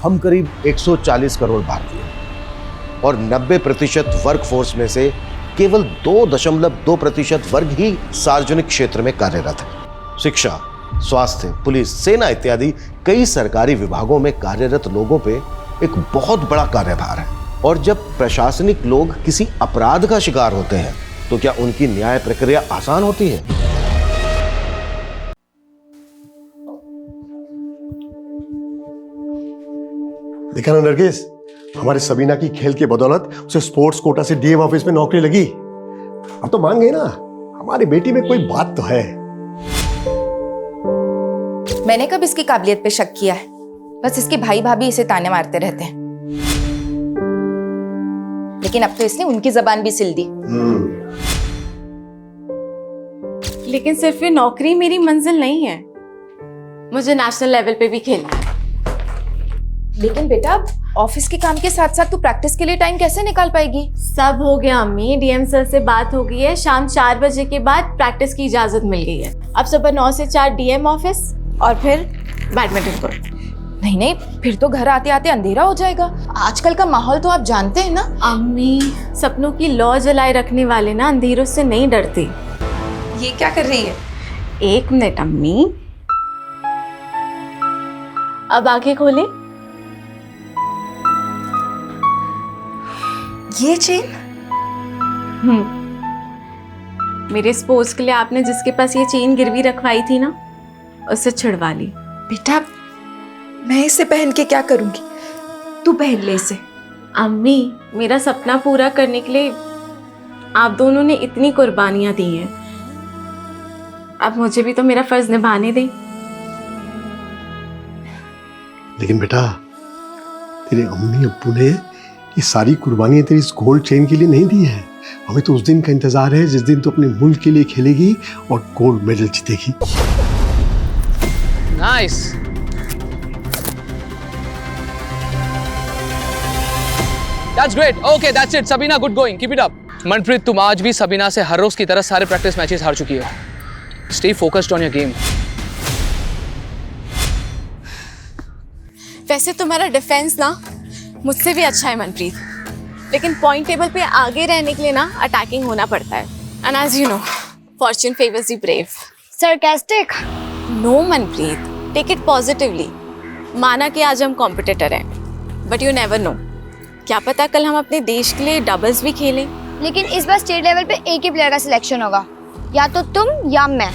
हम करीब 140 करोड़ भारतीय और 90% वर्कफोर्स में से केवल 2.2% वर्ग ही सार्वजनिक क्षेत्र में कार्यरत है। शिक्षा, स्वास्थ्य, पुलिस, सेना इत्यादि कई सरकारी विभागों में कार्यरत लोगों पे एक बहुत बड़ा कार्यभार है। और जब प्रशासनिक लोग किसी अपराध का शिकार होते हैं तो क्या उनकी न्याय प्रक्रिया आसान होती है? देखा ना नरगिस, हमारे सबीना की खेल के बदौलत उसे स्पोर्ट्स कोटा से डीएम ऑफिस में नौकरी लगी। अब तो मान गए ना, हमारी बेटी में कोई बात तो है। मैंने कब इसकी काबिलियत पे शक किया है? बस इसके भाई भाभी इसे ताने मारते रहते हैं। लेकिन अब तो इसने उनकी जबान भी सिल दी। लेकिन सिर्फ ये नौकरी मेरी मंजिल नहीं है, मुझे नेशनल लेवल पे भी खेलना है। लेकिन बेटा, ऑफिस के काम के साथ साथ तू प्रैक्टिस के लिए टाइम कैसे निकाल पाएगी? सब हो गया अम्मी, डीएम सर से बात हो गई है, शाम 4 बजे के बाद प्रैक्टिस की इजाजत मिल गई है। अब सुबह 9 से 4 डीएम ऑफिस और फिर बैडमिंटन कोर्ट। नहीं, फिर तो घर आते आते अंधेरा हो जाएगा। आजकल का माहौल तो आप जानते हैं ना। अम्मी, सपनों की लौ जलाए रखने वाले ना अंधेरों से नहीं डरते। ये क्या कर रही है? 1 मिनट अम्मी, अब आंखें खोले। ये चेन? मेरे स्पोर्ट्स के लिए आपने जिसके पास ये चेन गिरवी रखवाई थी ना, उससे छुड़वा ली। बेटा, मैं इसे पहन के क्या करूंगी? तू पहन ले इसे। अम्मी, मेरा सपना पूरा करने के लिए आप दोनों ने इतनी कुर्बानियां दी हैं, अब मुझे भी तो मेरा फर्ज निभाने दें। लेकिन बेटा, तेरे अम्मी अब्बू ने ये सारी कुर्बानियां तेरी इस गोल्ड चेन के लिए नहीं दी है। हमें तो उस दिन का इंतजार है जिस दिन तू अपने मुल्क के लिए खेलेगी और गोल्ड मेडल जीतेगी। Nice. That's great. Okay, that's it. Sabina, good going. Keep it up. Manpreet, तुम आज भी सबीना से हर रोज की तरह सारे प्रैक्टिस मैचेस हार चुकी हो। Stay focused on your game. वैसे तुम्हारा डिफेंस ना मुझसे भी अच्छा है मनप्रीत, लेकिन पॉइंट टेबल पे आगे रहने के लिए ना अटैकिंग होना पड़ता है। And as you know, fortune favours the brave. Sarcastic? No Manpreet, take it positively. माना कि आज हम कॉम्पिटिटर हैं, बट यू नेवर नो, क्या पता कल हम अपने देश के लिए डबल्स भी खेलें। लेकिन इस बार स्टेट लेवल पे एक ही प्लेयर का सिलेक्शन होगा, या तो तुम या मैं।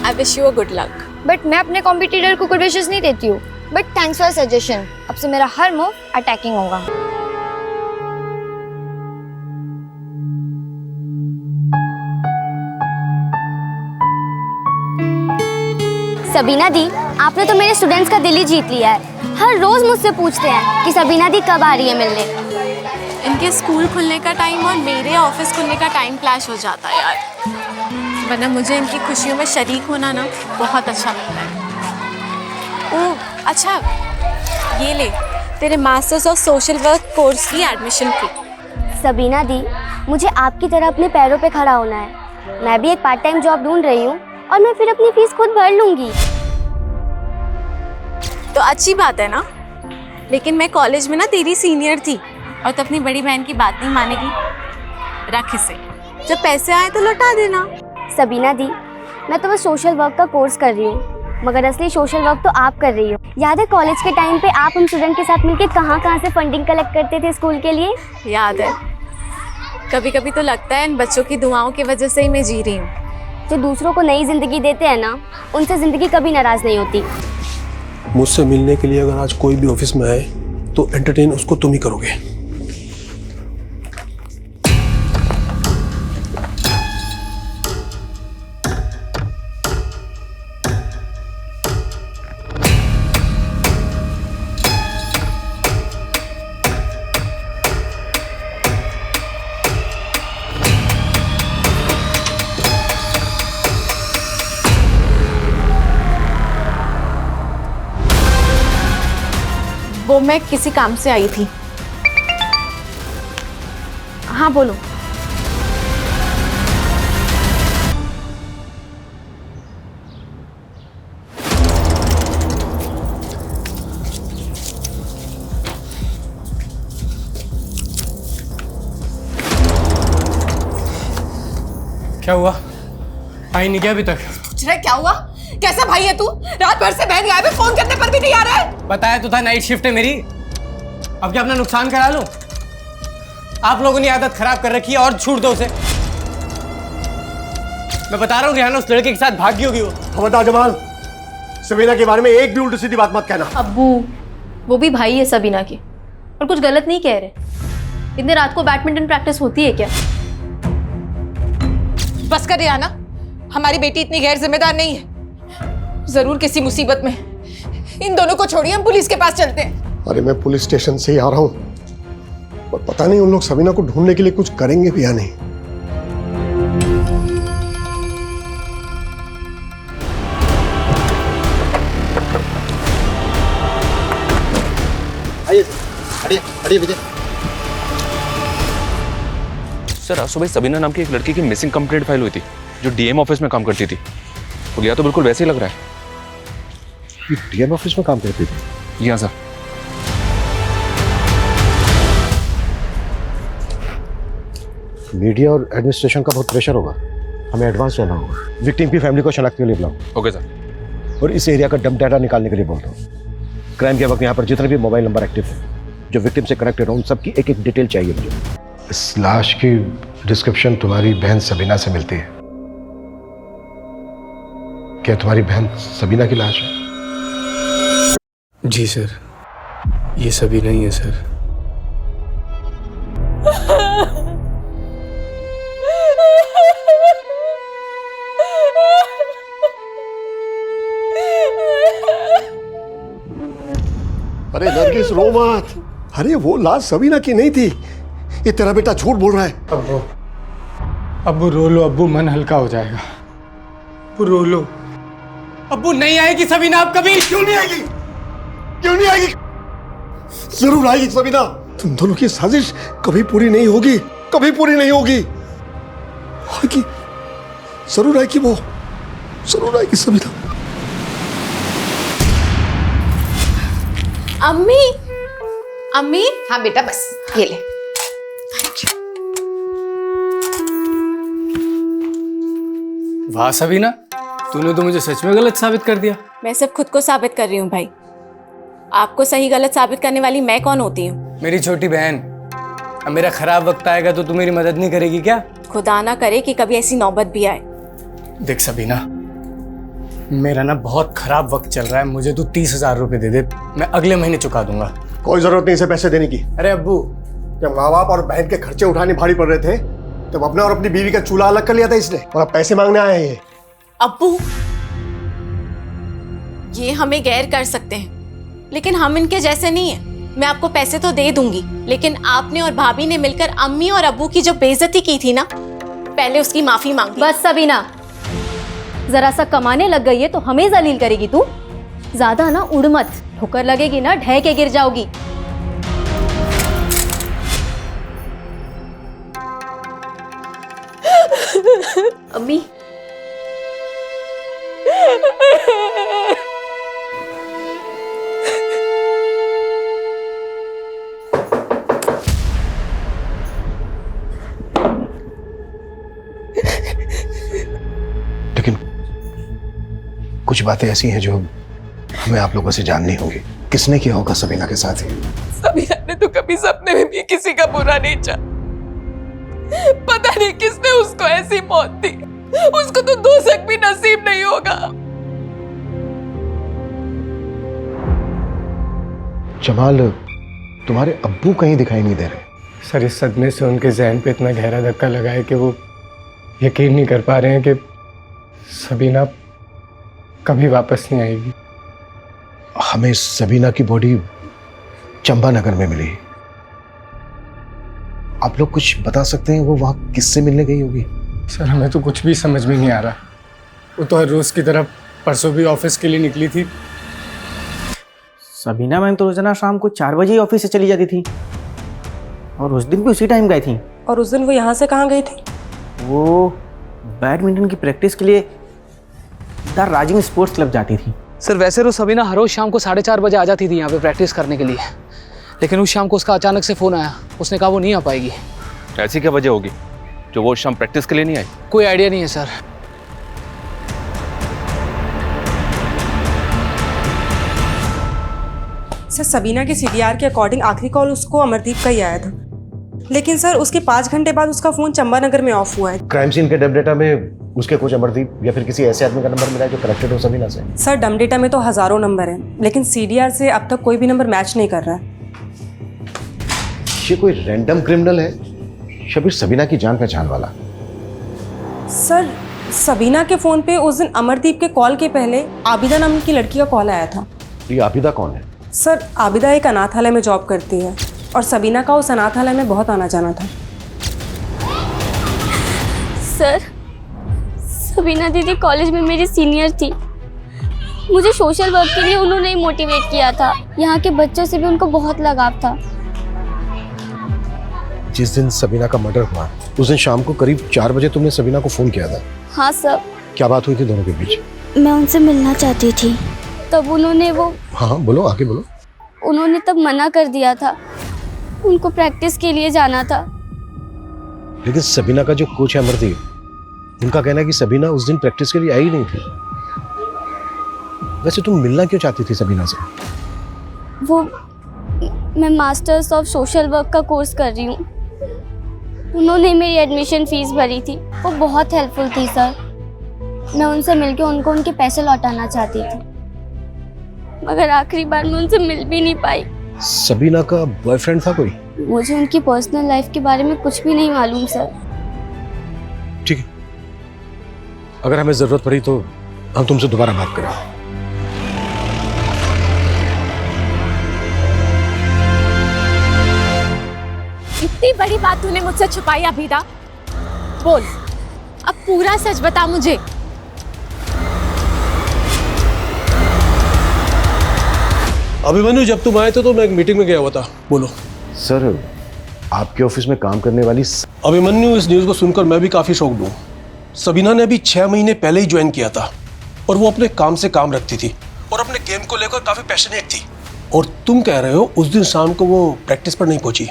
I wish you a good luck. But मैं अपने कॉम्पिटिटर को गुड विशेस नहीं देती हूँ। But thanks for suggestion. अब से मेरा हर मूव अटैकिंग होगा। सबीना दी, आपने तो मेरे स्टूडेंट्स का दिल ही जीत लिया है। हर रोज मुझसे पूछते हैं कि सबीना दी कब आ रही है मिलने। इनके स्कूल खुलने का टाइम और मेरे ऑफिस खुलने का टाइम क्लैश हो जाता है यार, वरना मुझे इनकी खुशियों में शरीक होना ना बहुत अच्छा लगता है। ओह अच्छा, ये ले तेरे masters of social work course की एडमिशन फी। सबीना दी, मुझे आपकी तरह अपने पैरों पे खड़ा होना है। मैं भी एक पार्ट टाइम जॉब ढूंढ रही हूँ और मैं फिर अपनी फीस खुद भर लूंगी। तो अच्छी बात है ना, लेकिन मैं कॉलेज में ना तेरी सीनियर थी और तो अपनी बड़ी बहन की बात नहीं मानेगी। रख इसे, जब पैसे आए तो लौटा देना। सबीना दी, मैं तो बस सोशल वर्क का कोर्स कर रही हूँ, मगर असली सोशल वर्क तो आप कर रही हो। याद है कॉलेज के टाइम पे आप हम स्टूडेंट के साथ मिलकर कहाँ से फंडिंग कलेक्ट करते थे स्कूल के लिए? याद है। कभी कभी तो लगता है इन बच्चों की दुआओं की वजह से ही मैं जी रही हूँ। जो दूसरों को नई जिंदगी देते हैं ना, उनसे जिंदगी कभी नाराज नहीं होती। मुझसे मिलने के लिए अगर आज कोई भी ऑफिस में आए तो एंटरटेन उसको तुम ही करोगे। वो मैं किसी काम से आई थी। हाँ बोलो। क्या हुआ? आई नहीं क्या अभी तक? पूछ रहा है क्या हुआ? कैसा भाई है तू? रात भर से बहन गायब है, फोन करने पर भी नहीं आ रहा है। बताया तो था नाइट शिफ्ट है मेरी। अब क्या अपना नुकसान करा लूं? आप लोगों ने आदत खराब कर रखी है और छूट दो उसे। मैं बता रहा हूँ रिहाना उस लड़के के साथ भागी होगी वो। खबरदार जमाल, सबीना के बारे में एक भी उल्टी सीधी बात मत कहना। अब्बू, वो भी भाई है सबीना की और कुछ गलत नहीं कह रहे। इतने रात को बैडमिंटन प्रैक्टिस होती है क्या? बस कर रिहाना, हमारी बेटी इतनी गैर जिम्मेदार नहीं है। जरूर किसी मुसीबत में। इन दोनों को छोड़िए, हम पुलिस के पास चलते हैं। अरे मैं पुलिस स्टेशन से ही आ रहा हूँ, पर पता नहीं उन लोग सबीना को ढूंढने के लिए कुछ करेंगे भी या नहीं। सर आज सुबह सबीना नाम की एक लड़की की मिसिंग कंप्लेंट फाइल हुई थी जो डीएम ऑफिस में काम करती थी। पुलिया तो बिल्कुल वैसे ही लग रहा है। डीएम ऑफिस में काम करती थी? जी हाँ सर। मीडिया और एडमिनिस्ट्रेशन का बहुत प्रेशर होगा, हमें एडवांस रहना होगा। विक्टिम की फैमिली को शनाख्त के लिए बुलाओ। Okay sir. और इस एरिया का डंप डाटा निकालने के लिए बोल दो। क्राइम के वक्त यहाँ पर जितने भी मोबाइल नंबर एक्टिव हैं जो विक्टिम से कनेक्टेड हो, उन सबकी एक एक डिटेल चाहिए मुझे। इस लाश की डिस्क्रिप्शन तुम्हारी बहन सबीना से मिलती है। क्या तुम्हारी बहन सबीना की लाश है? जी सर, ये सभी नहीं है सर। अरे नरगिस रो मत। अरे वो लाश सबीना की नहीं थी, ये तेरा बेटा झूठ बोल रहा है। अब्बू रो लो अब्बू, मन हल्का हो जाएगा। अब्बू रो लो। अब्बू नहीं आएगी सबीना अब कभी। क्यों नहीं आएगी? क्यों नहीं आएगी? जरूर आएगी सबीना। तुम दोनों की साजिश कभी पूरी नहीं होगी, कभी पूरी नहीं होगी। आएगी, जरूर आएगी, वो जरूर आएगी सबीना। अम्मी, अम्मी। हाँ बेटा, बस ये ले। वाह सबीना, तूने तो मुझे सच में गलत साबित कर दिया। मैं सिर्फ खुद को साबित कर रही हूँ भाई। आपको सही गलत साबित करने वाली मैं कौन होती हूँ? मेरी छोटी बहन, अब मेरा खराब वक्त आएगा तो तू मेरी मदद नहीं करेगी क्या? खुदा ना करे कि कभी ऐसी नौबत भी आए। देख सबीना, मेरा ना बहुत खराब वक्त चल रहा है, मुझे तू 30,000 रुपए दे दे, मैं अगले महीने चुका दूंगा। कोई जरूरत नहीं इसे पैसे देने की। अरे अब्बू, जब माँ बाप और बहन के खर्चे उठाने भारी पड़ रहे थे तब अपने और अपनी बीवी का चूल्हा अलग कर लिया था इसने, और अब पैसे मांगने आए हैं ये। अब्बू, ये हमें गैर कर सकते हैं लेकिन हम इनके जैसे नहीं हैं। मैं आपको पैसे तो दे दूंगी, लेकिन आपने और भाभी ने मिलकर अम्मी और अब्बू की जो बेइज्जती की थी ना, पहले उसकी माफी मांगी। बस सबीना, जरा सा कमाने लग गई है तो हमें जलील करेगी तू। ज्यादा ना उड़ मत, ठोकर लगेगी ना ढह के गिर जाओगी। अम्मी, लेकिन कुछ बातें ऐसी हैं जो हमें आप लोगों से जाननी होगी। किसने किया होगा सबीना के साथ ही? सबीना ने तो कभी सपने में भी किसी का बुरा नहीं चाहा। पता नहीं किसने उसको ऐसी मौत दी, उसको तो दोज़ख भी नसीब नहीं होगा। जमाल, तुम्हारे अब्बू कहीं दिखाई नहीं दे रहे। सर इस सदमे से उनके जहन पे इतना गहरा धक्का लगा है कि वो यकीन नहीं कर पा रहे हैं कि सबीना कभी वापस नहीं आएगी। हमें सबीना की बॉडी चंपानगर में मिली। आप लोग कुछ बता सकते हैं वो वहां किससे मिलने गई होगी? सर हमें तो कुछ भी समझ में नहीं आ रहा। वो तो हर रोज की तरह परसों भी ऑफिस के लिए निकली थी। सबीना मैम तो रोजाना शाम को 4 बजे ही ऑफिस से चली जाती थी और उस दिन भी उसी टाइम गई थी। और उस दिन वो यहाँ से कहाँ गई थी? वो बैडमिंटन की प्रैक्टिस के लिए द राजिंग स्पोर्ट्स क्लब जाती थी। सर वैसे तो सबीना हर रोज शाम को 4:30 बजे आ जाती थी यहाँ पे प्रैक्टिस करने के लिए, लेकिन उस शाम को उसका अचानक से फ़ोन आया, उसने कहा वो नहीं आ पाएगी। ऐसी क्या वजह होगी? जो वो शाम प्रैक्टिस के लिए नहीं आई? कोई आइडिया नहीं है सर। सर सबीना के सीडीआर के अकॉर्डिंग आखिरी कॉल उसको अमरदीप का ही आया था, लेकिन सर उसके 5 घंटे बाद उसका फ़ोन चंबानगर में ऑफ हुआ है। क्राइम सीन के डब डेटा में उसके कोच अमरदीप या फिर किसी ऐसे आदमी का नंबर मिला है जो कनेक्टेड हो सबीना से? सर डम डेटा में तो हज़ारों नंबर हैं, लेकिन सीडीआर से अब तक कोई भी नंबर मैच नहीं कर रहा है। ये कोई रैंडम क्रिमिनल है या फिर सबीना की जान पहचान वाला? सर सबीना के फ़ोन पे उस दिन अमरदीप के कॉल के पहले आबिदा नाम की लड़की का कॉल आया था। ये आबिदा कौन है? सर आबिदा एक अनाथालय में जॉब करती है और सबीना का उस अनाथालय में बहुत आना जाना था। सर सबीना दीदी कॉलेज में मेरी सीनियर थी। मुझे सोशल वर्क के लिए उन्होंने ही मोटिवेट किया था। यहाँ के बच्चों से भी उनको बहुत लगाव था। जिस दिन सबीना का मर्डर हुआ उस दिन शाम को करीब 4 बजे तुमने सबीना को फोन किया था? हाँ सर। क्या बात हुई थी दोनों के बीच? मैं उनसे मिलना चाहती थी, तब उन्होंने हाँ बोलो, आगे बोलो। उन्होंने तब मना कर दिया था, उनको प्रैक्टिस के लिए जाना था। लेकिन सबीना का जो कोच है अमरदीप, उनका कहना है कि सबीना उस दिन प्रैक्टिस के लिए आई नहीं थी। वैसे तुम मिलना क्यों चाहती थी सबीना से? मैं मास्टर्स ऑफ सोशल वर्क का कोर्स कर रही हूँ। उन्होंने मेरी एडमिशन फीस भरी थी, वो बहुत हेल्पफुल थी सर। मैं उनसे मिलके उनको उनके पैसे लौटाना चाहती थी, मगर आखिरी बार मैं उनसे मिल भी नहीं पाई। सबीना का बॉयफ्रेंड था कोई? मुझे उनकी पर्सनल लाइफ के बारे में कुछ भी नहीं मालूम सर। ठीक है, अगर हमें जरूरत पड़ी तो हम तुमसे दोबारा बात करें। इतनी बड़ी बात तूने मुझसे छुपाई अभिदा, बोल अब पूरा सच बता मुझे। अभिमन्यु, जब तुम आए थे तो मैं एक मीटिंग में गया हुआ था। बोलो। सर आपके ऑफिस में काम करने वाली अभिमन्यु, इस न्यूज़ को सुनकर मैं भी काफ़ी शॉक्ड हूँ। सबीना ने अभी 6 महीने पहले ही ज्वाइन किया था और वो अपने काम से काम रखती थी और अपने गेम को लेकर काफ़ी पैशनेट थी। और तुम कह रहे हो उस दिन शाम को वो प्रैक्टिस पर नहीं पहुंची।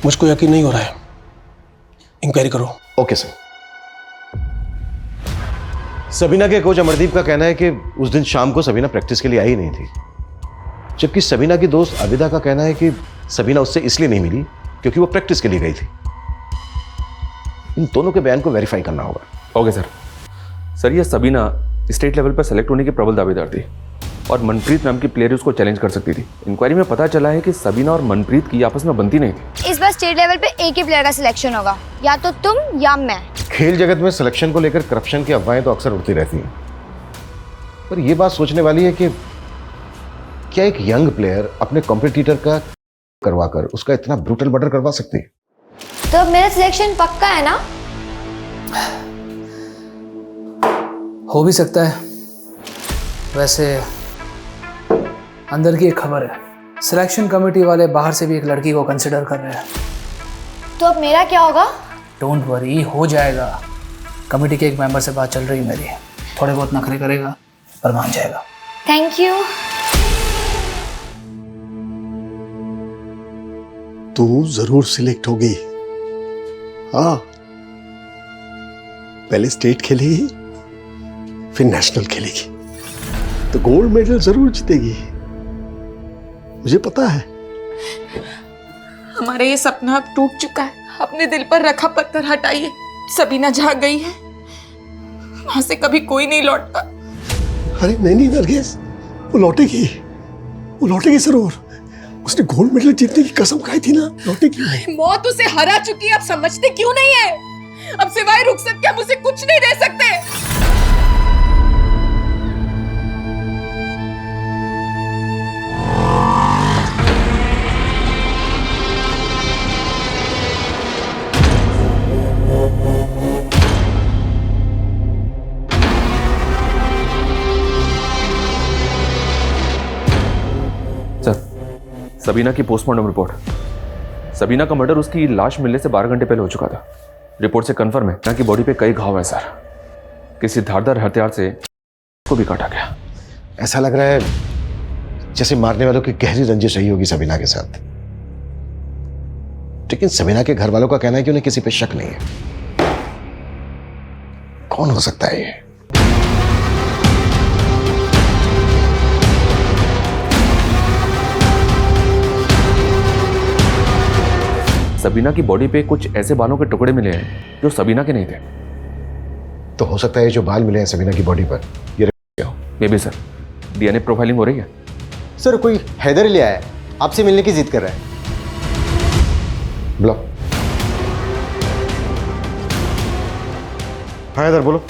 मुझको यकीन नहीं हो रहा है। इंक्वायरी करो। Okay sir. सबीना के कोच अमरदीप का कहना है कि उस दिन शाम को सबीना प्रैक्टिस के लिए आई नहीं थी, जबकि सबीना की दोस्त आबिदा का कहना है कि सबीना उससे इसलिए नहीं मिली क्योंकि वो प्रैक्टिस के लिए गई थी। इन दोनों के बयान को वेरीफाई करना होगा। Okay sir. सर ये सबीना स्टेट लेवल पर सेलेक्ट होने की प्रबल दावेदार थी और मनप्रीत नाम की प्लेयर उसको चैलेंज कर सकती थी। इंक्वायरी में पता चला है कि सबीना और मनप्रीत की आपस में बनती नहीं थी। इस बार स्टेट लेवल पे एक ही प्लेयर का सिलेक्शन होगा, या तो तुम या मैं। खेल जगत में सिलेक्शन को लेकर करप्शन की अफवाहें तो अक्सर उड़ती रहती हैं, पर यह बात सोचने वाली है कि क्या एक यंग प्लेयर अपने कॉम्पिटिटर का करवाकर उसका इतना ब्रूटल मर्डर करवा सकती है? तो मेरा सिलेक्शन पक्का है ना? हो भी सकता है। वैसे अंदर की एक खबर है, सिलेक्शन कमेटी वाले बाहर से भी एक लड़की को कंसिडर कर रहे हैं। तो अब मेरा क्या होगा? डोंट वरी, हो जाएगा। कमेटी के एक मेंबर से बात चल रही है मेरी, थोड़े बहुत नखरे करेगा पर मान जाएगा। Thank you. तू जरूर सिलेक्ट होगी। हाँ, पहले स्टेट खेलेगी फिर नेशनल खेलेगी तो गोल्ड मेडल जरूर जीतेगी, मुझे पता है। हमारा ये सपना अब टूट चुका है। अपने दिल पर रखा पत्थर हटाइए। सबीना जहाँ गई है वहां से कभी कोई नहीं लौटता। अरे नहीं नरगिस, वो लौटेगी जरूर। उसने गोल्ड मेडल जीतने की कसम खाई थी ना, लौटेगी। मौत उसे हरा चुकी है, अब समझते क्यों नहीं है? अब सिवाय रुखसत के हम उसे कुछ नहीं दे सकते। सबीना की पोस्टमार्टम रिपोर्ट। सबीना का मर्डर उसकी लाश मिलने से 12 घंटे पहले हो चुका था। रिपोर्ट से कंफर्म है ना कि बॉडी पे कई घाव है सर। किसी धारदार हथियार से को भी काटा गया। ऐसा लग रहा है जैसे मारने वालों की गहरी रंजिश रही होगी सबीना के साथ। लेकिन सबीना के घर वालों का कहना है कि उन्हें किसी पे शक नहीं है। कौन हो सकता है ये? सबीना की बॉडी पे कुछ ऐसे बालों के टुकड़े मिले हैं जो सबीना के नहीं थे। तो हो सकता है जो बाल मिले हैं सबीना की बॉडी पर ये हो। May be sir, DNA profiling हो रही है। सर कोई हैदर ले आया है, आपसे मिलने की जिद कर रहा है। बुलाओ। हाँ इधर बोलो,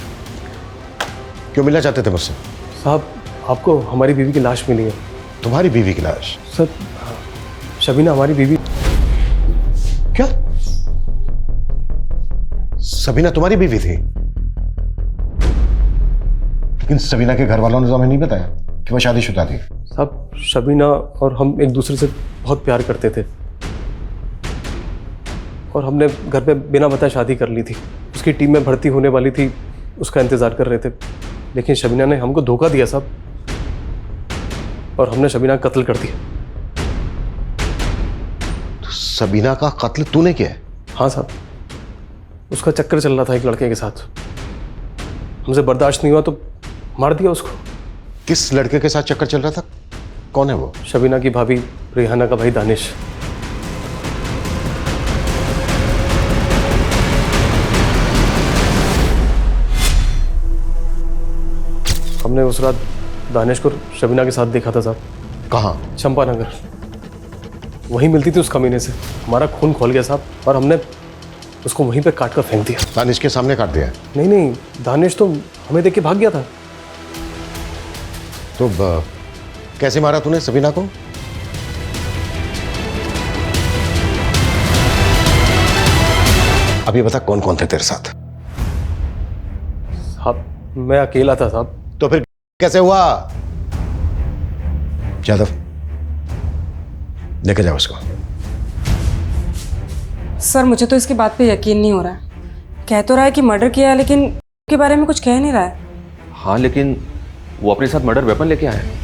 क्यों मिलना चाहते थे मुझसे? साहब आपको हमारी बीवी की लाश मिली है। तुम्हारी बीवी की लाश? सर शबीना हमारी बीवी। क्या सबीना तुम्हारी बीवी थी? लेकिन सबीना के घर वालों ने तो हमें नहीं बताया कि वो शादीशुदा थी। साहब शबीना और हम एक दूसरे से बहुत प्यार करते थे और हमने घर पे बिना बताए शादी कर ली थी। उसकी टीम में भर्ती होने वाली थी, उसका इंतज़ार कर रहे थे, लेकिन शबीना ने हमको धोखा दिया साहब और हमने शबीना का कत्ल कर दिया। तो सबीना का कत्ल तूने किया है? हाँ साहब, उसका चक्कर चल रहा था एक लड़के के साथ, हमसे बर्दाश्त नहीं हुआ तो मार दिया उसको। किस लड़के के साथ चक्कर चल रहा था? कौन है वो? शबीना की भाभी रेहाना का भाई दानिश। हमने उस रात दानिश को शबीना के साथ देखा था साहब। कहाँ? चंपानगर। वहीं मिलती थी उस कमीने से। हमारा खून खोल गया साहब और हमने उसको वहीं पे काट कर फेंक दिया। दानिश के सामने काट दिया? नहीं नहीं, दानिश तो हमें देख के भाग गया था। तो कैसे मारा तूने सबीना को? अभी बता कौन कौन थे तेरे साथ? साहब मैं अकेला था साहब। तो फिर कैसे हुआ? यादव लेके जाओ उसको। सर मुझे तो इसकी बात पे यकीन नहीं हो रहा है। कह तो रहा है कि मर्डर किया है, लेकिन उसके बारे में कुछ कह नहीं रहा है। हाँ लेकिन वो अपने साथ मर्डर वेपन लेके आया है।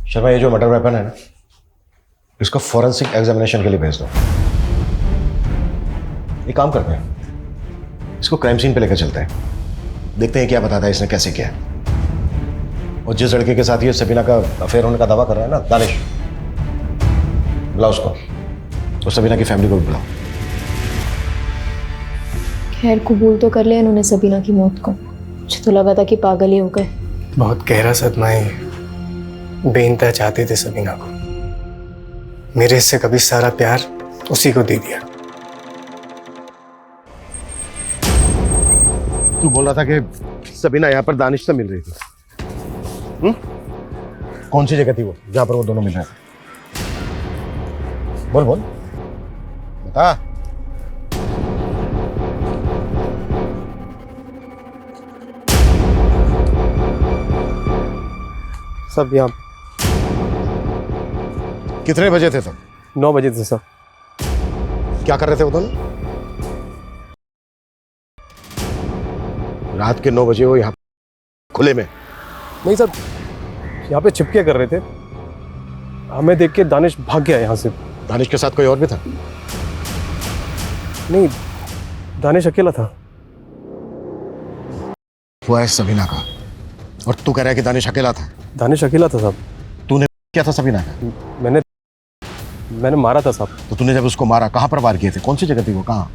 शर्मा ये जो मर्डर वेपन है ना, इसको फॉरेंसिक एग्जामिनेशन के लिए भेज दो। एक काम करते हैं, इसको क्राइम सीन पे लेकर चलते हैं, देखते हैं क्या बताता है इसने कैसे किया। और जिस लड़के के साथ ये सबीना का अफेयर होने का दावा कर रहा है ना, दानिश, बुलाओ उसको और सबीना की फैमिली को भी बुलाओ। खैर कबूल तो कर लिया इन्होंने सबीना की मौत को। मुझे तो लगा था कि पागल ही हो गए। बहुत गहरा सदमा है, बेइंतहा चाहते थे सबीना को। मेरे हिस्से का भी सारा प्यार उसी को दे दिया। तू बोल रहा था कि सबीना यहाँ पर दानिश से मिल रही थी। कौन सी जगह थी वो जहाँ पर वो दोनों मिल रहे थे? बोल बोल बता। सब यहाँ कितने बजे थे तुम? 9 बजे थे सर। क्या कर रहे थे वो दोनों? रात के 9 बजे वो यहाँ खुले में? नहीं सर, यहाँ पे छिपके कर रहे थे। हमें देख के दानिश भाग गया यहाँ से। दानिश के साथ कोई और भी था? नहीं, दानिश अकेला था। हुआ है सबीना का और तू कह रहा है कि दानिश अकेला था? दानिश अकेला था साहब। तूने क्या था सबीना का? मैंने मारा था साहब। तो तूने जब उसको मारा कहाँ पर वार किए थे? कौन सी जगह थी वो? कहाँ?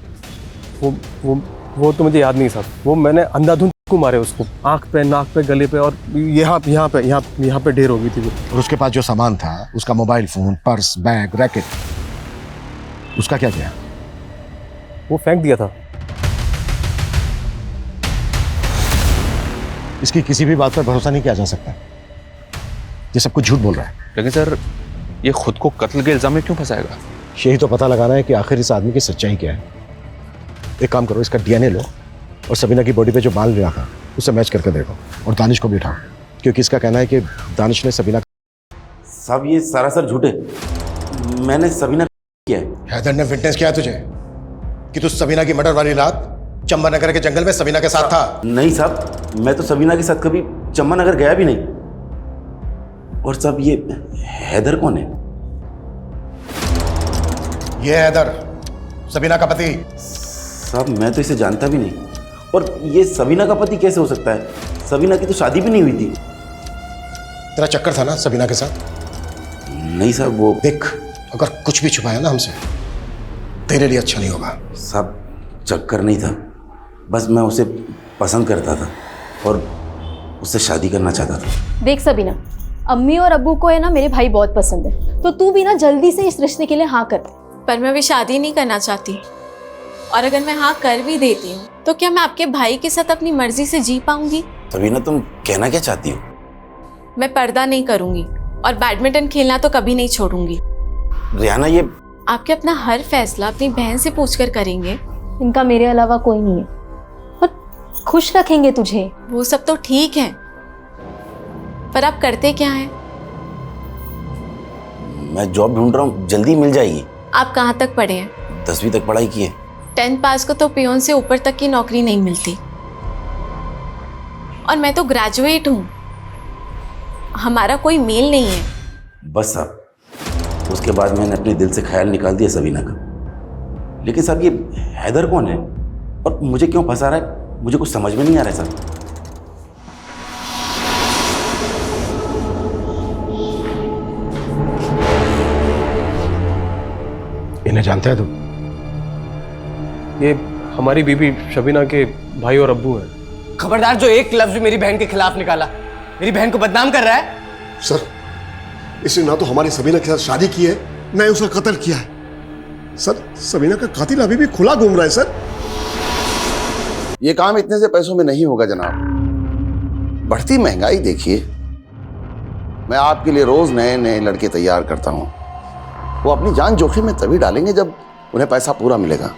वो तो मुझे याद नहीं साहब। वो मैंने अंधाधुंध को मारे उसको, आंख पे, नाक पे, गले पे और यहाँ पे ढेर हो गई थी वो। और उसके पास जो सामान था, उसका mobile phone, purse, bag, racket, उसका क्या किया? वो फेंक दिया था। इसकी किसी भी बात पर भरोसा नहीं किया जा सकता। ये सब कुछ झूठ बोल रहा है। लेकिन सर ये खुद को कत्ल के इल्जाम में क्यों फंसाएगा? यही तो पता लगाना है कि आखिर इस आदमी की सच्चाई क्या है। एक काम करो, इसका डीएनए लो और सबीना की बॉडी पे जो बाल मिला था उससे मैच करके देखो और दानिश को भी उठाओ, क्योंकि इसका कहना है कि दानिश ने सबीना। साहब ये सरासर झूठे, मैंने सबीना किया है। हैदर ने विटनेस किया तुझे कि तू सबीना की मर्डर वाली रात चंपानगर के जंगल में सबीना के साथ था? नहीं साहब, मैं तो सबीना के साथ कभी चंपानगर गया भी नहीं। और साहब ये हैदर कौन है? ये है हैदर, सबीना का पति। साहब मैं तो इसे जानता भी नहीं, और ये सबीना का पति कैसे हो सकता है? सबीना की तो शादी भी नहीं हुई थी। तेरा चक्कर था ना सबीना के साथ? नहीं साहब, वो देख, अगर कुछ भी छुपाया ना हमसे, तेरे लिए अच्छा नहीं होगा। साहब चक्कर नहीं था, बस मैं उसे पसंद करता था और उससे शादी करना चाहता था। देख सबीना, अम्मी और अब्बू को है ना मेरे भाई बहुत पसंद है, तो तू भी ना जल्दी से इस रिश्ते के लिए हाँ कर दे। पर मैं भी शादी नहीं करना चाहती, और अगर मैं हाँ कर भी देती हूँ तो क्या मैं आपके भाई के साथ अपनी मर्जी से जी पाऊंगी? सबीना तुम कहना क्या चाहती हो? मैं पर्दा नहीं करूंगी और बैडमिंटन खेलना तो कभी नहीं छोड़ूंगी। रियाना, ये आपके अपना हर फैसला अपनी बहन से पूछकर करेंगे। इनका मेरे अलावा कोई नहीं है और खुश रखेंगे तुझे। वो सब तो ठीक है, पर आप करते क्या हैं? मैं जॉब ढूंढ रहा हूँ, जल्दी मिल जाएगी। आप कहाँ तक पढ़े हैं? 10वीं तक पढ़ाई की है। 10th पास को तो पियोन से ऊपर तक की नौकरी नहीं मिलती, और मैं तो ग्रेजुएट हूँ। हमारा कोई मेल नहीं है। बस साहब, उसके बाद मैंने अपने दिल से ख्याल निकाल दिया सबीना का। लेकिन साहब ये हैदर कौन है और मुझे क्यों फंसा रहा है, मुझे कुछ समझ में नहीं आ रहा है साहब। इन्हें जानते हैं तुम? ये हमारी बीबी शबीना के भाई और अब्बू हैं। खबरदार, जो एक लफ्ज मेरी बहन के खिलाफ निकाला, मेरी बहन को बदनाम कर रहा है। सर, इसने ना तो हमारी सबीना के साथ शादी की है, ना ही उसका कत्ल किया है। सर, सबीना का कातिल अभी भी खुला घूम रहा है सर। ये काम इतने से पैसों में नहीं होगा जनाब। बढ़ती महंगाई देखिए, मैं आपके लिए रोज नए नए लड़के तैयार करता हूं। वो अपनी जान जोखिम में तभी डालेंगे जब उन्हें पैसा पूरा मिलेगा।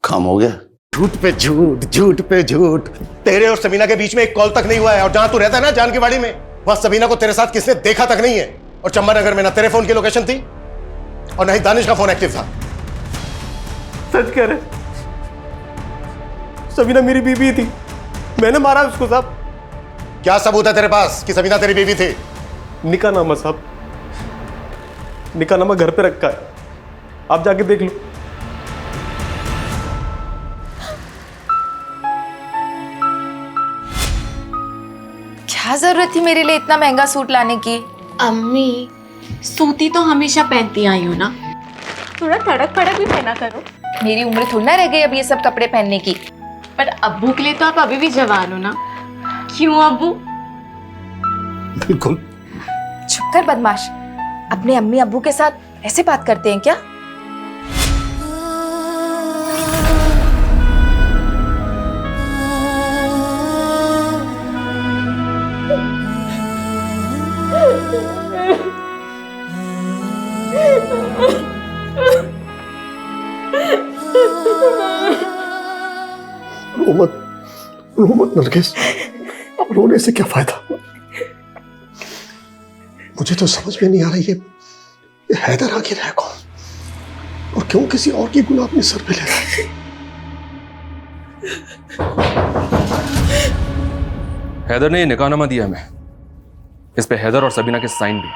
काम हो गया। झूठ पे झूठ, झूठ पे झूठ। तेरे और सबीना के बीच में एक कॉल तक नहीं हुआ है, और जहां तू रहता है ना जानकीवाड़ी में, वहां सबीना को तेरे साथ किसने देखा तक नहीं है। और चंबा नगर में ना तेरे फोन की लोकेशन थी और ना ही दानिश का फोन एक्टिव था। सच कह रहे, सबीना मेरी बीबी थी, मैंने मारा उसको साहब। क्या सबूत है तेरे पास कि सबीना तेरी बीवी थी? निकाहनामा साहब, निकाहनामा घर पे रखा है, आप जाके देख लो। क्या जरूरत थी मेरे लिए इतना महंगा सूट लाने की? अम्मी, सूती तो हमेशा पहनती आई हो ना, थोड़ा तड़क फड़क भी पहना करो। मेरी उम्र थोड़ी ना रह गई अब ये सब कपड़े पहनने की। पर अब्बू के लिए तो आप अभी भी जवान हो ना, क्यों अब्बू? बिल्कुल। चुप कर बदमाश, अपने अम्मी अब्बू के साथ ऐसे बात करते हैं क्या? रो मत नरगिस, अब रोने से क्या फायदा? मुझे तो समझ में नहीं आ रही ये हैदर आखिर है कौन, और क्यों किसी और की गुनाह अपने सर पे ले रहा है? हैदर ने ये निकाहनामा दिया हमें, इस पे हैदर और सबीना के साइन भी।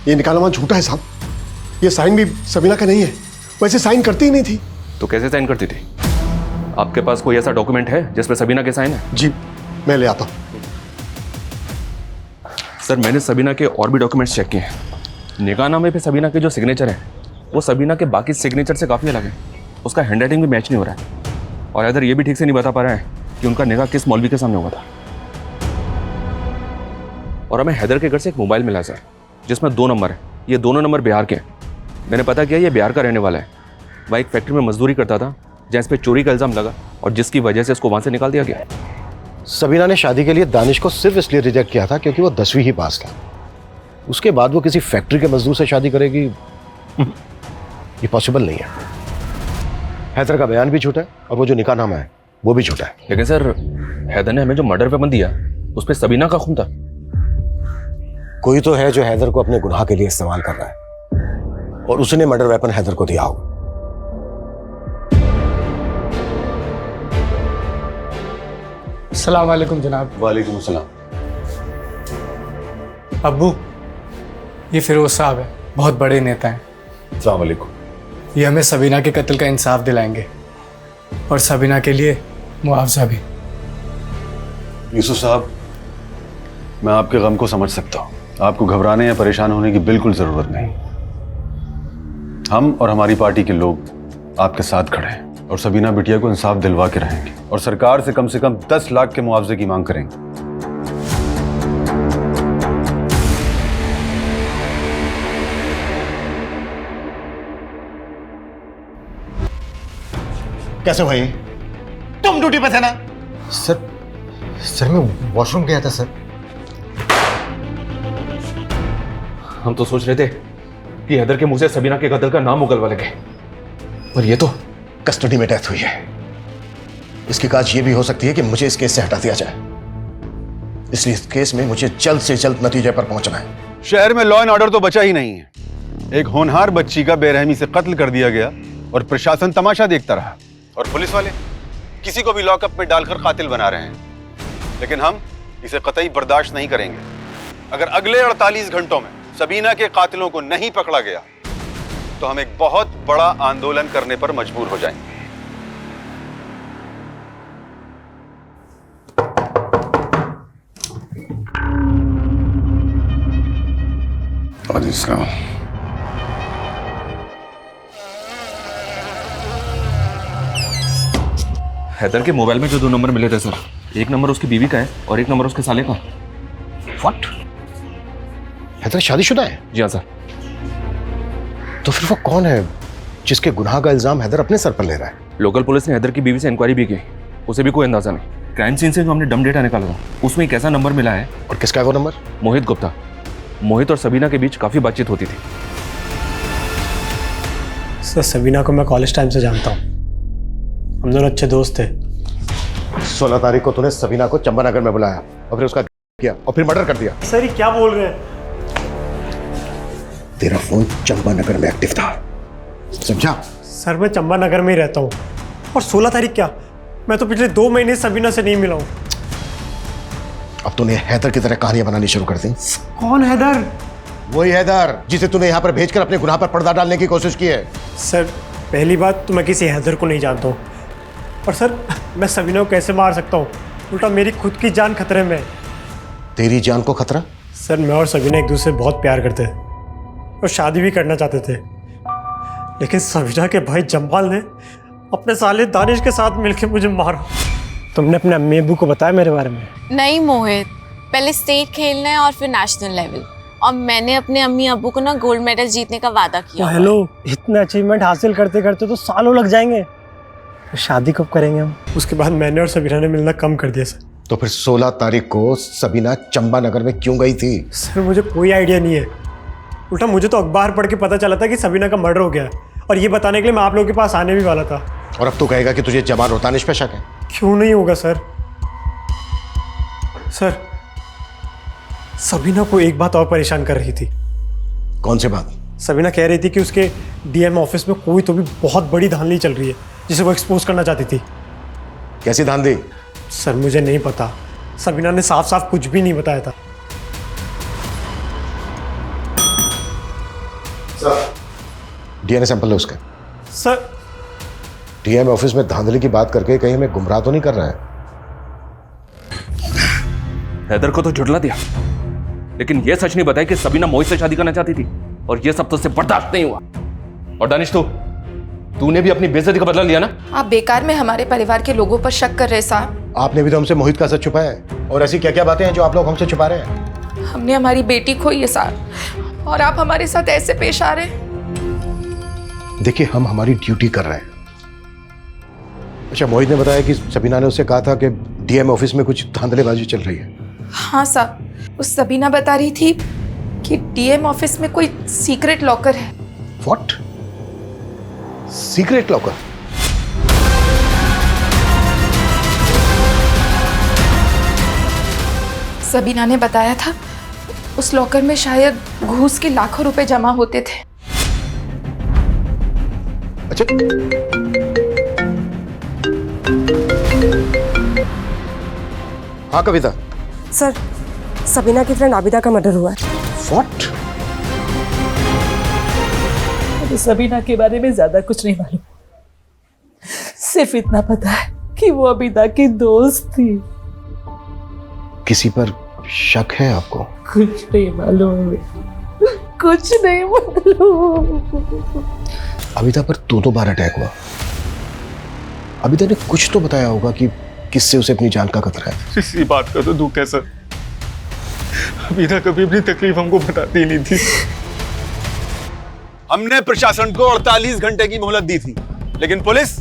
ये निकाहनामा झूठा है साहब, ये साइन भी सबीना का नहीं है, वैसे साइन करती ही नहीं थी। तो कैसे साइन करती थी? आपके पास कोई ऐसा डॉक्यूमेंट है जिस पे सबीना के साइन है? जी, मैं ले आता हूं। सर, मैंने सबीना के और भी डॉक्यूमेंट्स चेक किए हैं। निकाहनामे पे सबीना के जो सिग्नेचर है वो सबीना के बाकी सिग्नेचर से काफ़ी अलग है। उसका हैंडराइटिंग भी मैच नहीं हो रहा है, और हैदर ये भी ठीक से नहीं बता पा रहा है कि उनका निकाह किस मौलवी के सामने हुआ था। और हमें हैदर के घर से एक मोबाइल मिला सर, जिसमें 2 नंबर है। ये दोनों नंबर बिहार के हैं। मैंने पता किया ये बिहार का रहने वाला है। वह एक फैक्ट्री में मजदूरी करता था जहाँ इस पर चोरी का इल्ज़ाम लगा, और जिसकी वजह से इसको वहाँ से निकाल दिया गया। सबीना ने शादी के लिए दानिश को सिर्फ इसलिए रिजेक्ट किया था क्योंकि वो 10वीं ही पास था। उसके बाद वो किसी फैक्ट्री के मजदूर से शादी करेगी, ये पॉसिबल नहीं है। हैदर का बयान भी झूठा है और वो जो निकाहनामा है वो भी झूठा है। लेकिन सर, हैदर ने हमें जो मर्डर वेपन दिया उस पर सबीना का खून था। कोई तो है जो हैदर को अपने गुनाह के लिए इस्तेमाल कर रहा है, और उसने मर्डर वेपन हैदर को दिया होगा। अस्सलाम वालेकुम जनाब। वालेकुम अस्सलाम। अब्बू, ये फिरोज साहब है, बहुत बड़े नेता हैं। अस्सलाम वालेकुम। ये हमें सबीना के कत्ल का इंसाफ दिलाएंगे और सबीना के लिए मुआवजा भी। यूसुफ साहब, मैं आपके गम को समझ सकता हूँ। आपको घबराने या परेशान होने की बिल्कुल ज़रूरत नहीं। हम और हमारी पार्टी के लोग आपके साथ खड़े हैं और सबीना बिटिया को इंसाफ दिलवा के रहेंगे और सरकार से कम 10 लाख के मुआवजे की मांग करेंगे। कैसे हुई? तुम ड्यूटी पे थे ना? सर मैं वॉशरूम गया था सर। हम तो सोच रहे थे कि हैदर के मुंह से सबीना के कत्ल का नाम उगलवा लगे, और ये तो कस्टडी में डेथ हुई है। इसकी काज ये भी हो सकती है कि मुझे इस केस से हटा दिया जाए, इसलिए इस केस में मुझे जल्द से जल्द नतीजे पर पहुंचना है। शहर में लॉ एंड ऑर्डर तो बचा ही नहीं है। एक होनहार बच्ची का बेरहमी से कत्ल कर दिया गया और प्रशासन तमाशा देखता रहा, और पुलिस वाले किसी को भी लॉकअप में डालकर कातिल बना रहे हैं। लेकिन हम इसे कतई बर्दाश्त नहीं करेंगे। अगर अगले 48 घंटों में सबीना के कातिलों को नहीं पकड़ा गया तो हम एक बहुत बड़ा आंदोलन करने पर मजबूर हो जाएंगे। हैदर के मोबाइल में जो 2 नंबर मिले थे सर, एक नंबर उसकी बीवी का है और एक नंबर उसके साले का। व्हाट? हैदर शादीशुदा है? जी हाँ सर। तो फिर वो कौन है जिसके गुनाह का इल्जाम हैदर अपने सर पर ले रहा है? लोकल पुलिस ने हैदर की बीवी से इंक्वायरी भी की, उसे भी कोई अंदाजा नहीं। क्राइम सीन से जो हमने डम डेटा निकाला था उसमें एक ऐसा नंबर मिला है। और किसका है वो नंबर? मोहित गुप्ता। मोहित और सबीना के बीच काफी बातचीत होती थी। सर सबीना को मैं कॉलेज टाइम से जानता हूँ, हम दोनों अच्छे दोस्त थे। 16 तारीख को तूने सबीना को चंपानगर में बुलाया और फिर उसका किया और फिर मर्डर कर दिया। सर ये क्या बोल रहे हैं? तेरा फोन चंपानगर में एक्टिव था, समझा? सर मैं चंपानगर में ही रहता हूँ। और 16 तारीख क्या, मैं तो पिछले 2 महीने सबीना से नहीं मिला हूँ। अब तूने हैदर की तरह कहानियां बनानी शुरू कर दी। कौन हैदर? वही हैदर जिसे तूने यहाँ पर भेजकर अपने गुनाह पर पर्दा डालने की कोशिश की है। सर पहली बात तो मैं किसी हैदर को नहीं जानता हूँ, और सर मैं सबीना को कैसे मार सकता हूँ? उल्टा मेरी खुद की जान खतरे में है। तेरी जान को खतरा? सर मैं और सबीना एक दूसरे बहुत प्यार करते हैं और शादी भी करना चाहते थे, लेकिन सबीना के भाई जम्बाल ने अपने साले दानिश के साथ मिलकर मुझे मारा। तुमने अपने अम्मी अब्बू को बताया मेरे बारे में? नहीं मोहित, पहले स्टेट खेलना है और फिर नेशनल लेवल, और मैंने अपने अम्मी अब्बू को ना गोल्ड मेडल जीतने का वादा किया। हेलो, इतने अचीवमेंट हासिल करते करते तो सालों लग जाएंगे, तो शादी कब करेंगे हम? उसके बाद मैंने और सबीना ने मिलना कम कर दिया सर। तो फिर 16 तारीख को सबीना चंपानगर में क्यों गई थी? सर मुझे कोई आइडिया नहीं है, उल्टा मुझे तो अखबार पढ़ के पता चला था कि सबीना का मर्डर हो गया है, और ये बताने के लिए मैं आप लोगों के पास आने भी वाला था। और अब तू कहेगा कि तुझे जबान और दानिश पे शक है? क्यों नहीं होगा सर। सर सबीना को एक बात और परेशान कर रही थी। कौन सी बात? सबीना कह रही थी कि उसके डीएम ऑफिस में कोई तो भी बहुत बड़ी धांधली चल रही है जिसे वो एक्सपोज करना चाहती थी। कैसी धांधली? सर मुझे नहीं पता, सबीना ने साफ साफ कुछ भी नहीं बताया था। सर डीएनए सैंपल लो उसका। सर डीएम ऑफिस में धांधली की बात करके कहीं हमें गुमराह तो नहीं कर रहा है? हैदर को तो झुठला दिया, लेकिन यह सच नहीं बताया कि सबीना मोहित से शादी करना चाहती थी, और यह सब तो उससे बर्दाश्त नहीं हुआ। और दानिश तूने भी अपनी बेइज्जती का बदला लिया ना? आप बेकार में हमारे परिवार के लोगों पर शक कर रहे साहब। आपने भी तो हमसे मोहित का सच छुपाया है, और ऐसी क्या क्या बातें हैं जो आप लोग हमसे छुपा रहे हैं? हमने हमारी बेटी खोई है साहब, और आप हमारे साथ ऐसे पेश आ रहे हैं। देखिए हम हमारी ड्यूटी कर रहे हैं। अच्छा, मोहित ने बताया कि सबीना ने उससे कहा था कि डीएम ऑफिस में कुछ धांधलेबाजी चल रही है। हाँ साहब, उस सबीना बता रही थी कि डीएम ऑफिस में कोई सीक्रेट लॉकर है। व्हाट? Secret locker? सबीना ने बताया था उस लॉकर में शायद घूस के लाखों रुपए जमा होते थे। अच्छा, हाँ कविता। सर, सबीना की फ्रेंड आबिदा का मर्डर हुआ है। What? मुझे सबीना के बारे में ज्यादा कुछ नहीं मालूम, सिर्फ इतना पता है कि वो आबिदा की दोस्त थी। किसी पर शक है आपको? कुछ नहीं मालूम, कुछ नहीं मालूम। अबिदा पर दो बार अटैक हुआ। अबिदा ने कुछ तो बताया होगा कि किससे उसे अपनी जान का खतरा है। इसी बात का तो दुख है सर, अबिदा कभी अपनी तकलीफ हमको बताती ही नहीं थी। हमने प्रशासन को 48 घंटे की मोहलत दी थी, लेकिन पुलिस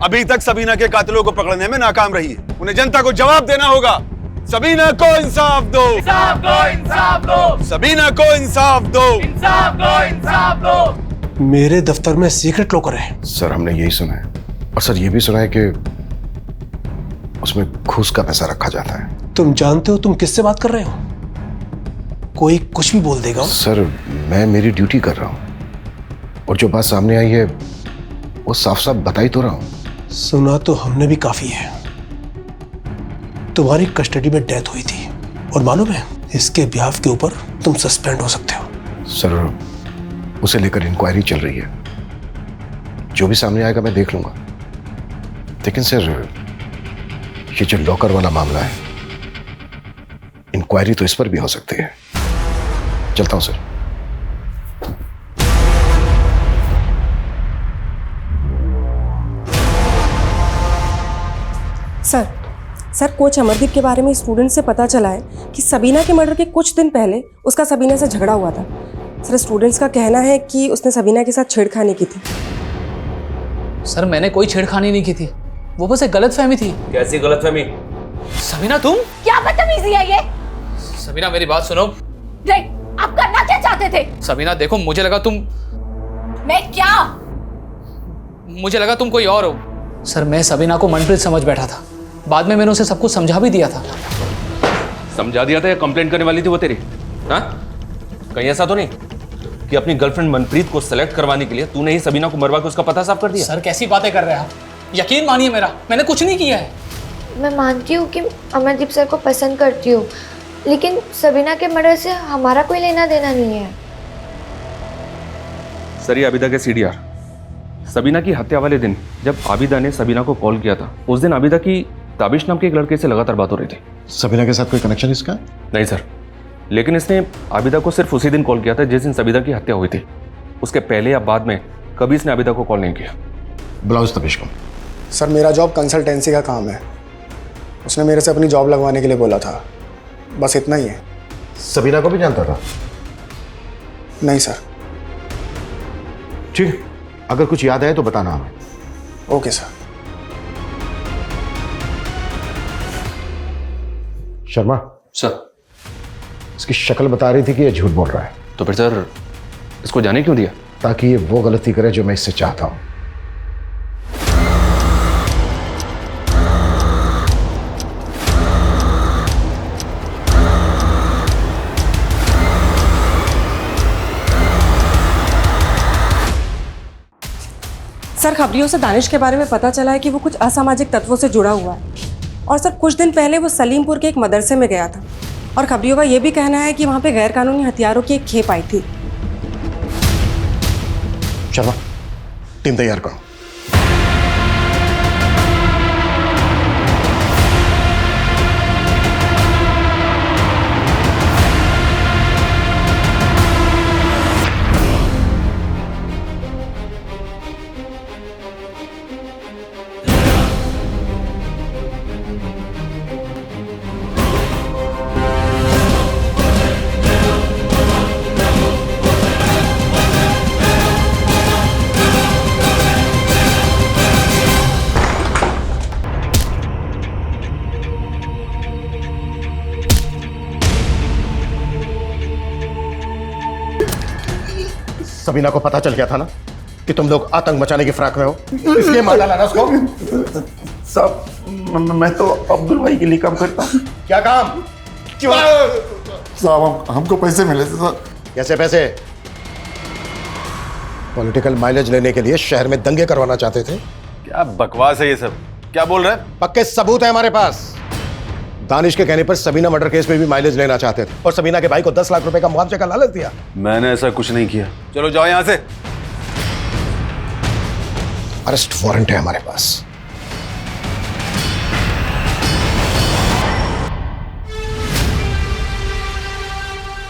अभी तक सबीना के कातिलों को पकड़ने में नाकाम रही है। उन्हें जनता को जवाब देना होगा। सबीना को इंसाफ दो, इंसाफ दो, इंसाफ दो, सबीना को इंसाफ दो, इंसाफ दो, इंसाफ दो। मेरे दफ्तर में सीक्रेट लॉकर है। सर हमने यही सुना है, और सर ये भी सुना है कि उसमें घूस का पैसा रखा जाता है। तुम जानते हो तुम किससे बात कर रहे हो? कोई कुछ भी बोल देगा। सर मैं मेरी ड्यूटी कर रहा हूँ, और जो बात सामने आई है वो साफ साफ बता ही तो रहा हूँ। सुना तो हमने भी काफी है। तुम्हारी कस्टडी में डेथ हुई थी, और मालूम है इसके बिहाफ के ऊपर तुम सस्पेंड हो सकते हो। सर उसे लेकर इंक्वायरी चल रही है, जो भी सामने आएगा मैं देख लूंगा। लेकिन सर ये जो लॉकर वाला मामला है, इंक्वायरी तो इस पर भी हो सकती है। चलता हूं सर। सर, कोच अमरदीप के बारे में स्टूडेंट से पता चला है कि सबीना के मर्डर के कुछ दिन पहले उसका सबीना से झगड़ा हुआ था। सर, स्टूडेंट्स का कहना है कि उसने सबीना के साथ छेड़खानी की थी। सर मैंने कोई छेड़खानी नहीं की थी, वो बस एक गलतफहमी थी। कैसी गलतफहमी? सबीना तुम? क्या बदतमीजी है ये? सबीना मेरी बात सुनो। आप करना क्या चाहते थे? सबीना देखो, मुझे लगा तुम। मैं क्या? मुझे लगा तुम कोई और हो। सर मैं सबीना को मनप्रीत समझ बैठा था, बाद में मैंने उसे सब कुछ समझा भी दिया था। समझा दिया था या कंप्लेंट करने वाली थी वो तेरी? हाँ, कहीं ऐसा तो नहीं कि अपनी गर्लफ्रेंड मनप्रीत को सेलेक्ट करवाने के लिए तूने ही सबीना को मरवा के उसका पता साफ कर दिया? सर कैसी बातें कर रहे हैं आप? यकीन मानिए मेरा, मैंने कुछ नहीं किया है। मैं मानती हूँ कि अमरदीप सर को पसंद करती हूँ, लेकिन सबीना के मर्डर से हमारा कोई लेना देना नहीं है। सर ये आबिदा के CDR। सबीना की हत्या वाले दिन जब आबिदा ने सबीना को कॉल किया था, उस दिन आबिदा की ताबिश नाम के एक लड़के से लगातार बात हो रही थी। सबीना के साथ कोई कनेक्शन इसका? नहीं सर, लेकिन इसने आबिदा को सिर्फ उसी दिन कॉल किया था जिस दिन सबीना की हत्या हुई थी। उसके पहले या बाद में कभी इसने आबिदा को कॉल नहीं किया। ब्लाउज तबिश को। सर मेरा जॉब कंसल्टेंसी का काम है, उसने मेरे से अपनी जॉब लगवाने के लिए बोला था, बस इतना ही है। सबीना को भी जानता था? नहीं सर। ठीक, अगर कुछ याद आए तो बताना हमें। Okay sir. शर्मा सर, इसकी शक्ल बता रही थी कि ये झूठ बोल रहा है। तो फिर सर इसको जाने क्यों दिया? ताकि ये वो गलती करे जो मैं इससे चाहता हूं। सर, खबरियों से दानिश के बारे में पता चला है कि वो कुछ असामाजिक तत्वों से जुड़ा हुआ है, और सर कुछ दिन पहले वो सलीमपुर के एक मदरसे में गया था, और खबरियों का ये भी कहना है कि वहाँ पे गैरकानूनी हथियारों की एक खेप आई थी। शर्मा, टीम तैयार करो। सबीना को पता चल गया था ना कि तुम लोग आतंक मचाने की फिराक में हो, इसलिए मार डाला ना उसको। साहब मैं तो अब्दुल भाई के लिए काम करता हूँ। क्या काम? क्यों? साहब हमको पैसे मिले थे सर। कैसे पैसे? पॉलिटिकल माइलेज लेने के लिए शहर में दंगे करवाना चाहते थे? क्या बकवास है ये सब? क्या बोल रहे हैं? पक्के सबूत है हमारे पास। दानिश के कहने पर सबीना मर्डर केस में भी माइलेज लेना चाहते थे और सबीना के भाई को 10 लाख रुपए का मुआवजे का लालच दिया। मैंने ऐसा कुछ नहीं किया। चलो जाओ यहां से। अरेस्ट वारंट है हमारे पास।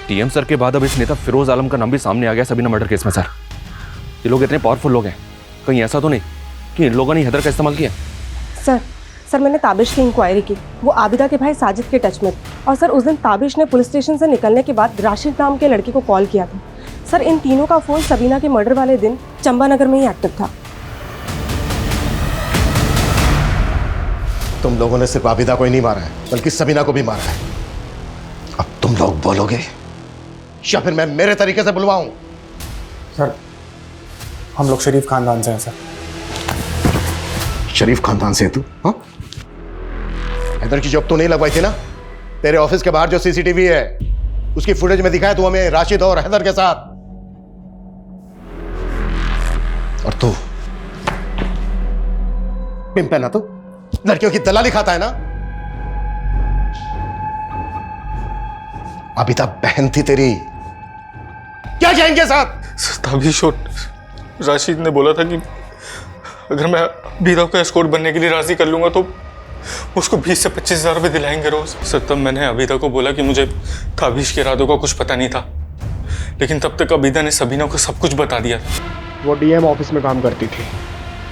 टीएम सर के बाद अब इस नेता फिरोज आलम का नाम भी सामने आ गया सबीना मर्डर केस में। सर, ये लोग इतने पावरफुल लोग हैं, कहीं ऐसा तो नहीं कि इन लोगों ने हैदर का इस्तेमाल किया? सर मैंने ताबिश की इंक्वायरी की, वो आबिदा के भाई साजिद के टच में थे। और सर उस दिन ताबिश ने पुलिस स्टेशन से निकलने के बाद राशिद नाम के लड़के को कॉल किया था। सर इन तीनों का फ़ोन सबीना के मर्डर वाले दिन चंबानगर में ही एक्टिव था। तुम लोगों ने सिर्फ आबिदा को ही नहीं मारा है, बल्कि सबीना को भी मारा है। अब तुम लोग बोलोगे या फिर मैं मेरे तरीके से बुलवाऊं? सर हम लोग शरीफ खानदान से हैं सर। शरीफ खानदान से है तू? हाँ, हैदर की जॉब तो नहीं लगवाई थी ना? तेरे ऑफिस के बाहर जो सीसीटीवी है उसकी फुटेज में दिखाया तू हमें राशिद और हैदर के साथ। और तू पिंप है ना, तू लड़कियों की दलाली खाता है ना? आबिदा बहन थी तेरी, क्या जाएंगे साथ? ताबिश और राशिद ने बोला था कि अगर मैं आबिदा को एस्कॉर्ट बनने के लिए राजी कर लूंगा तो उसको 20 से 25 हज़ार रुपये दिलाएंगे रोज। सर तब मैंने आबिदा को बोला कि मुझे ताबिश के इरादों का कुछ पता नहीं था, लेकिन तब तक आबिदा ने सबीना को सब कुछ बता दिया था। वो डीएम ऑफिस में काम करती थी,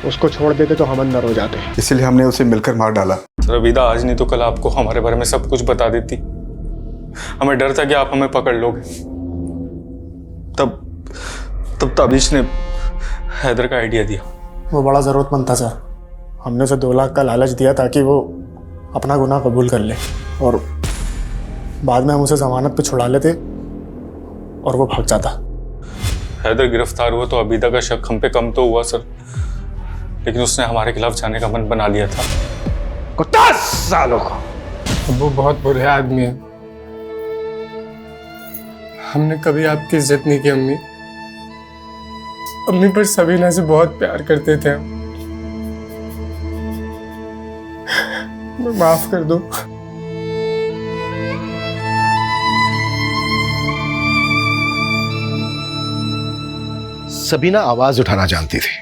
उसको छोड़ देते तो हम अंदर हो जाते, इसलिए हमने उसे मिलकर मार डाला। सर आबिदा आज नहीं तो कल आपको हमारे बारे में सब कुछ बता देती। हमें डर था कि आप हमें पकड़ लोगे। तब ताबिश ने हैदर का आइडिया दिया। वो बड़ा ज़रूरतमंद था सर, हमने उसे 2 लाख का लालच दिया ताकि वो अपना गुनाह कबूल कर ले, और बाद में हम उसे जमानत पे छुड़ा लेते और वो भाग जाता। हैदर गिरफ्तार हुआ तो आबिदा का शक हम पे कम तो हुआ सर, लेकिन उसने हमारे खिलाफ जाने का मन बना लिया था। कुत्ता सालों को। वो बहुत बुरे आदमी है। हमने कभी आपकी इज्जत नहीं की अम्मी। अम्मी पर सबीना से बहुत प्यार करते थे हम। माफ कर दो। सबीना आवाज उठाना जानती थी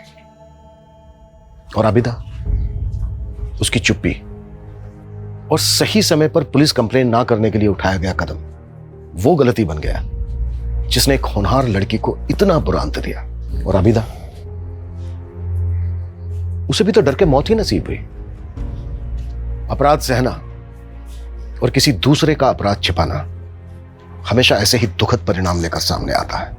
और आबिदा उसकी चुप्पी और सही समय पर पुलिस कंप्लेंट ना करने के लिए उठाया गया कदम वो गलती बन गया जिसने एक होनहार लड़की को इतना बुरा अंत दिया। और आबिदा, उसे भी तो डर के मौत ही नसीब हुई। अपराध सहना और किसी दूसरे का अपराध छिपाना हमेशा ऐसे ही दुखद परिणाम लेकर सामने आता है।